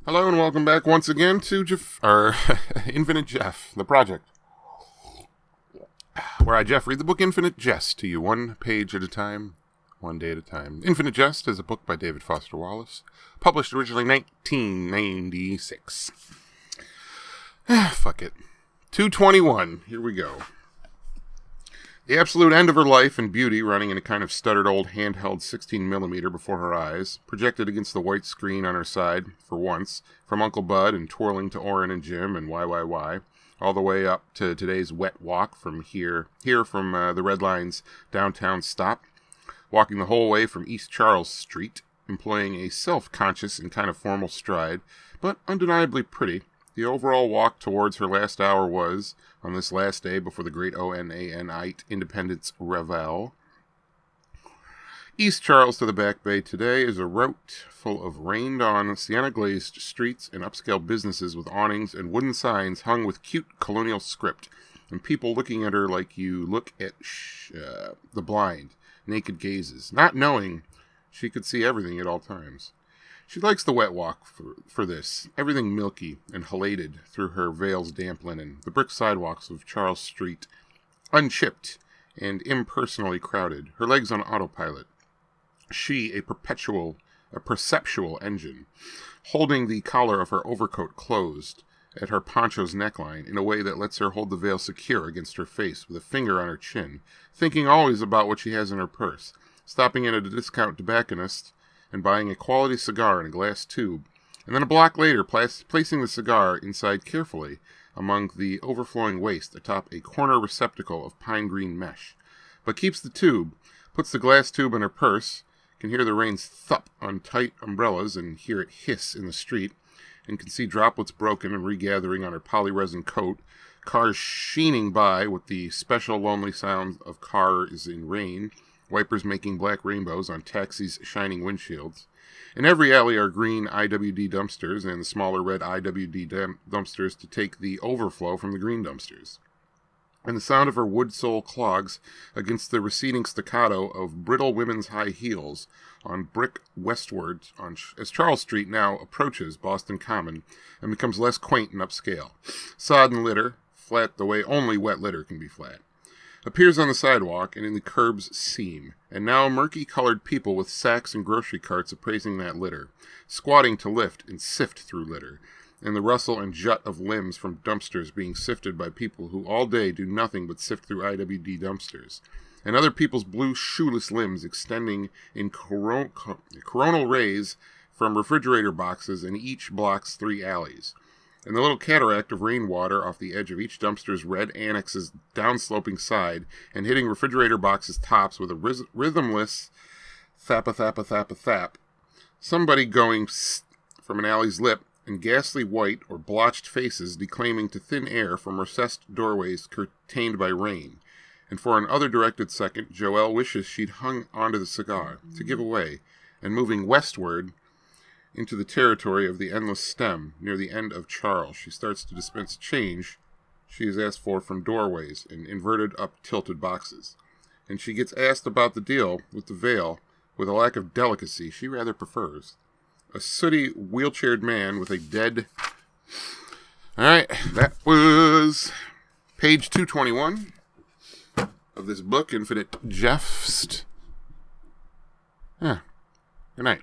Hello and welcome back once again to Infinite Jeff, the project, where I, Jeff, read the book Infinite Jest to you one page at a time, one day at a time. Infinite Jest is a book by David Foster Wallace, published originally 1996. Fuck it. 221, here we go. The absolute end of her life and beauty running in a kind of stuttered old handheld 16mm before her eyes, projected against the white screen on her side, for once, from Uncle Bud and twirling to Orrin and Jim and YYY, all the way up to today's wet walk from here from the Red Line's downtown stop, walking the whole way from East Charles Street, employing a self-conscious and kind of formal stride, but undeniably pretty. The overall walk towards her last hour was, on this last day before the great ONANite Independence Revel. East Charles to the Back Bay today is a route full of rained-on, sienna-glazed streets and upscale businesses with awnings and wooden signs hung with cute colonial script, and people looking at her like you look at the blind, naked gazes, not knowing she could see everything at all times. She likes the wet walk for this, everything milky and halated through her veil's damp linen, the brick sidewalks of Charles Street, unchipped and impersonally crowded, her legs on autopilot. She, a perceptual engine, holding the collar of her overcoat closed at her poncho's neckline in a way that lets her hold the veil secure against her face with a finger on her chin, thinking always about what she has in her purse, stopping in at a discount tobacconist and buying a quality cigar in a glass tube, and then a block later placing the cigar inside carefully among the overflowing waste atop a corner receptacle of pine green mesh, but keeps the tube, puts the glass tube in her purse, can hear the rain's thup on tight umbrellas and hear it hiss in the street, and can see droplets broken and regathering on her polyresin coat, cars sheening by with the special lonely sound of cars in rain, wipers making black rainbows on taxis' shining windshields. In every alley are green IWD dumpsters and the smaller red IWD dumpsters to take the overflow from the green dumpsters. And the sound of her wood sole clogs against the receding staccato of brittle women's high heels on brick westward as Charles Street now approaches Boston Common and becomes less quaint and upscale. Sodden litter, flat the way only wet litter can be flat, appears on the sidewalk and in the curb's seam, and now murky-colored people with sacks and grocery carts appraising that litter, squatting to lift and sift through litter, and the rustle and jut of limbs from dumpsters being sifted by people who all day do nothing but sift through IWD dumpsters, and other people's blue shoeless limbs extending in coronal rays from refrigerator boxes in each block's 3 alleys, and the little cataract of rainwater off the edge of each dumpster's red annex's downsloping side and hitting refrigerator boxes' tops with a rhythmless thap-a-thap-a-thap-a-thap. Somebody going from an alley's lip and ghastly white or blotched faces declaiming to thin air from recessed doorways curtained by rain. And for an other-directed second, Joelle wishes she'd hung onto the cigar to give away, and moving westward into the territory of the endless stem, near the end of Charles, she starts to dispense change she is asked for from doorways and inverted up-tilted boxes. And she gets asked about the deal with the veil with a lack of delicacy she rather prefers. A sooty, wheelchaired man with a dead... Alright, that was page 221 of this book, Infinite Jest. Good night.